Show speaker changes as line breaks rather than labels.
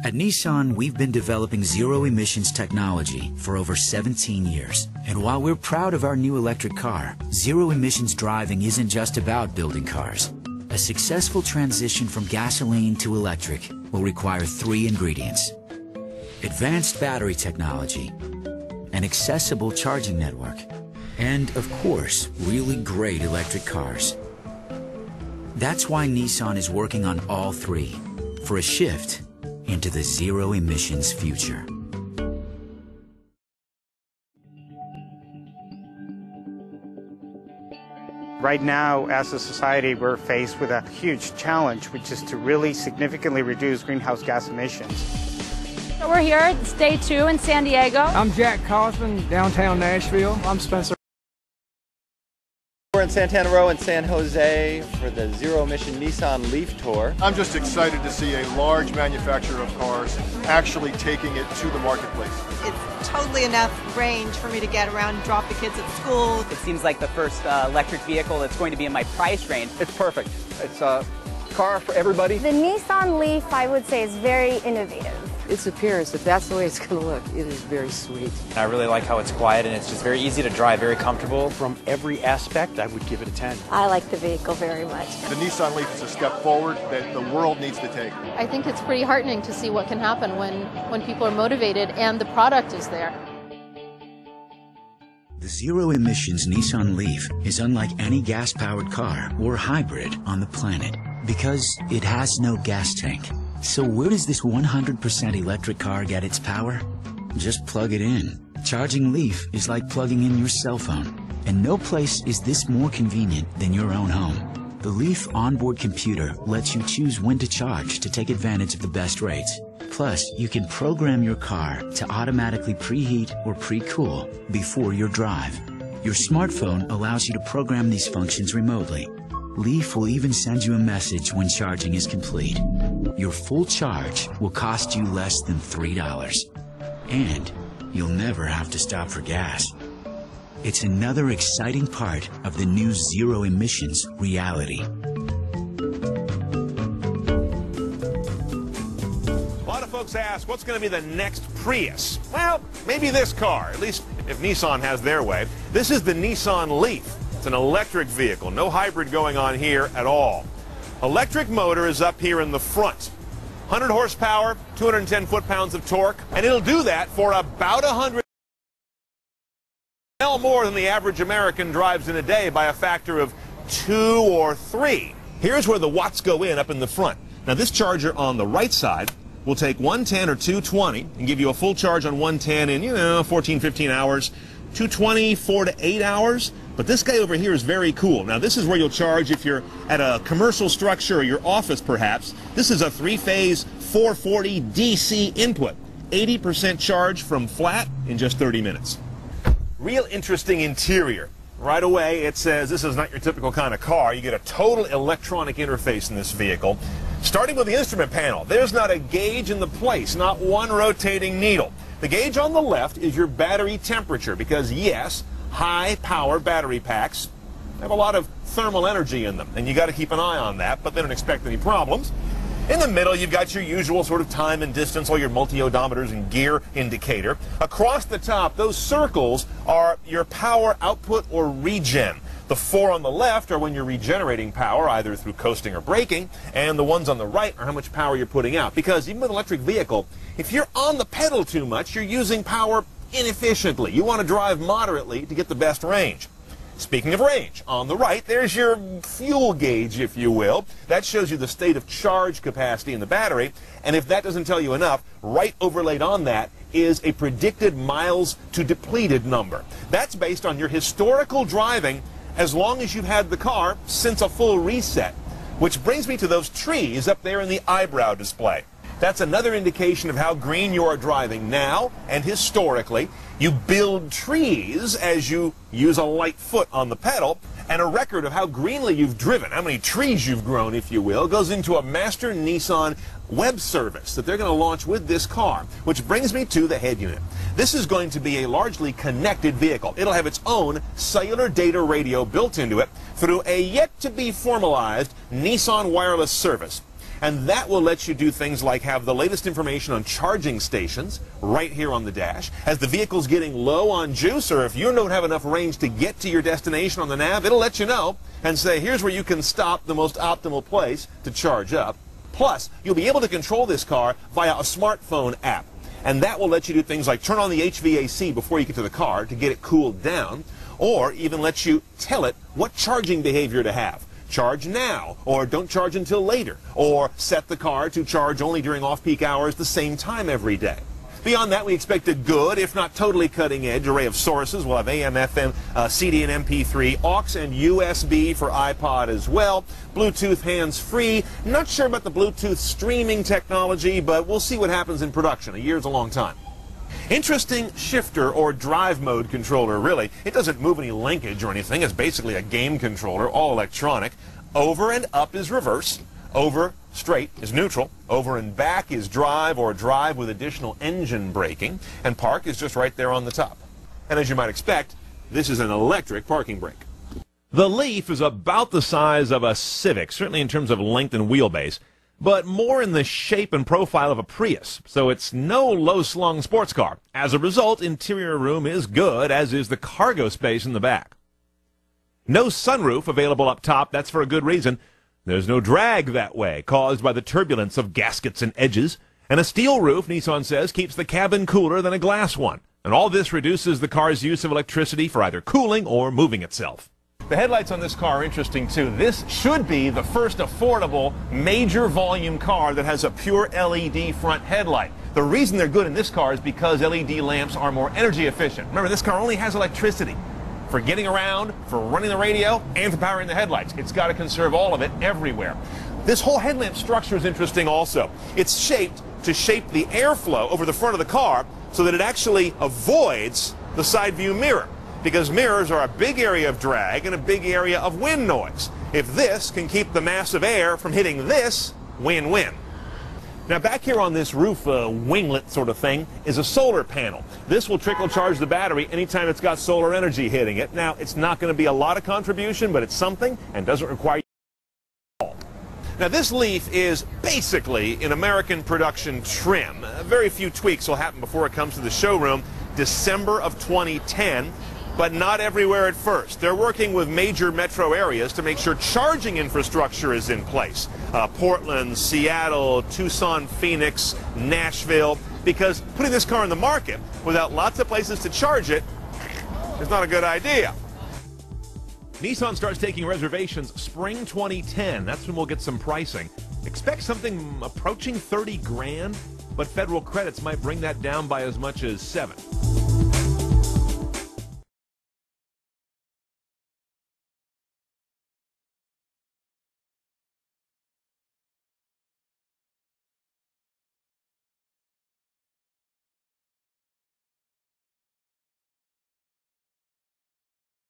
At Nissan, we've been developing zero-emissions technology for over 17 years. And while we're proud of our new electric car, zero-emissions driving isn't just about building cars. A successful transition from gasoline to electric will require 3 ingredients: advanced battery technology, an accessible charging network, and, of course, really great electric cars. That's why Nissan is working on all 3 for a shift into the zero-emissions future.
Right now, as a society, we're faced with a huge challenge, which is to really significantly reduce greenhouse gas emissions.
So we're here, it's day 2 in San Diego.
I'm Jack Cosman, downtown Nashville.
I'm Spencer. We're in Santana Row in San Jose for the zero-emission Nissan Leaf Tour.
I'm just excited to see a large manufacturer of cars actually taking it to the marketplace.
It's totally enough range for me to get around and drop the kids at school.
It seems like the first electric vehicle that's going to be in my price range.
It's perfect. It's a car for everybody.
The Nissan Leaf, I would say, is very innovative.
Its appearance, if that's the way it's going to look, it is very sweet.
I really like how it's quiet and it's just very easy to drive, very comfortable.
From every aspect, I would give it a 10.
I like the vehicle very much.
The Nissan Leaf is a step forward that the world needs to take.
I think it's pretty heartening to see what can happen when people are motivated and the product is there.
The zero-emissions Nissan Leaf is unlike any gas-powered car or hybrid on the planet because it has no gas tank. So where does this 100% electric car get its power? Just plug it in. Charging Leaf is like plugging in your cell phone. And no place is this more convenient than your own home. The Leaf onboard computer lets you choose when to charge to take advantage of the best rates. Plus, you can program your car to automatically preheat or pre-cool before your drive. Your smartphone allows you to program these functions remotely. Leaf will even send you a message when charging is complete. Your full charge will cost you less than $3. And you'll never have to stop for gas. It's another exciting part of the new zero-emissions reality.
A lot of folks ask, what's going to be the next Prius? Well, maybe this car, at least if Nissan has their way. This is the Nissan Leaf. It's an electric vehicle, no hybrid going on here at all. Electric motor is up here in the front. 100 horsepower, 210 foot-pounds of torque, and it'll do that for about 100 miles more than the average American drives in a day by a factor of 2 or 3. Here's where the watts go in up in the front. Now this charger on the right side will take 110 or 220 and give you a full charge on 110 in, 14, 15 hours. 220, 4 to 8 hours. But this guy over here is very cool. Now this is where you'll charge if you're at a commercial structure or your office perhaps. This is a 3-phase 440 DC input. 80% charge from flat in just 30 minutes. Real interesting interior. Right away it says this is not your typical kind of car. You get a total electronic interface in this vehicle. Starting with the instrument panel, there's not a gauge in the place, not one rotating needle. The gauge on the left is your battery temperature because, yes, high-power battery packs have a lot of thermal energy in them, and you got to keep an eye on that, but they don't expect any problems. In the middle, you've got your usual sort of time and distance, all your multi-odometers and gear indicator. Across the top, those circles are your power output or regen. The 4 on the left are when you're regenerating power, either through coasting or braking, and the ones on the right are how much power you're putting out. Because even with an electric vehicle, if you're on the pedal too much, you're using power inefficiently. You want to drive moderately to get the best range. Speaking of range, on the right, there's your fuel gauge, if you will. That shows you the state of charge capacity in the battery, and if that doesn't tell you enough, right overlaid on that is a predicted miles to depleted number. That's based on your historical driving as long as you've had the car since a full reset. Which brings me to those trees up there in the eyebrow display. That's another indication of how green you are driving now and historically. You build trees as you use a light foot on the pedal, and a record of how greenly you've driven, how many trees you've grown, if you will, goes into a master Nissan web service that they're going to launch with this car, which brings me to the head unit. This is going to be a largely connected vehicle. It'll have its own cellular data radio built into it through a yet-to-be-formalized Nissan wireless service. And that will let you do things like have the latest information on charging stations right here on the dash. As the vehicle's getting low on juice, or if you don't have enough range to get to your destination on the nav, it'll let you know and say, here's where you can stop, the most optimal place to charge up. Plus, you'll be able to control this car via a smartphone app. And that will let you do things like turn on the HVAC before you get to the car to get it cooled down, or even let you tell it what charging behavior to have. Charge now, or don't charge until later, or set the car to charge only during off-peak hours the same time every day. Beyond that, we expect a good, if not totally cutting-edge, array of sources. We'll have AM, FM, CD and MP3, aux and USB for iPod as well. Bluetooth hands-free. Not sure about the Bluetooth streaming technology, but we'll see what happens in production. A year's a long time. Interesting shifter or drive mode controller, really. It doesn't move any linkage or anything. It's basically a game controller, all electronic. Over and up is reverse. Over straight is neutral. Over and back is drive or drive with additional engine braking. And park is just right there on the top. And as you might expect, this is an electric parking brake. The Leaf is about the size of a Civic, certainly in terms of length and wheelbase, but more in the shape and profile of a Prius, so it's no low-slung sports car. As a result, interior room is good, as is the cargo space in the back. No sunroof available up top, that's for a good reason. There's no drag that way, caused by the turbulence of gaskets and edges, and a steel roof, Nissan says, keeps the cabin cooler than a glass one. And all this reduces the car's use of electricity for either cooling or moving itself. The headlights on this car are interesting, too. This should be the first affordable major volume car that has a pure LED front headlight. The reason they're good in this car is because LED lamps are more energy efficient. Remember, this car only has electricity for getting around, for running the radio, and for powering the headlights. It's got to conserve all of it everywhere. This whole headlamp structure is interesting also. It's shaped to shape the airflow over the front of the car so that it actually avoids the side view mirror, because mirrors are a big area of drag and a big area of wind noise. If this can keep the mass of air from hitting this, win-win. Now back here on this roof winglet sort of thing is a solar panel. This will trickle charge the battery anytime it's got solar energy hitting it. Now it's not going to be a lot of contribution, but it's something and doesn't require you at all. Now this Leaf is basically an American production trim. Very few tweaks will happen before it comes to the showroom December of 2010. But not everywhere at first. They're working with major metro areas to make sure charging infrastructure is in place. Portland, Seattle, Tucson, Phoenix, Nashville, because putting this car in the market without lots of places to charge it is not a good idea. Nissan starts taking reservations spring 2010. That's when we'll get some pricing. Expect something approaching 30 grand, but federal credits might bring that down by as much as 7.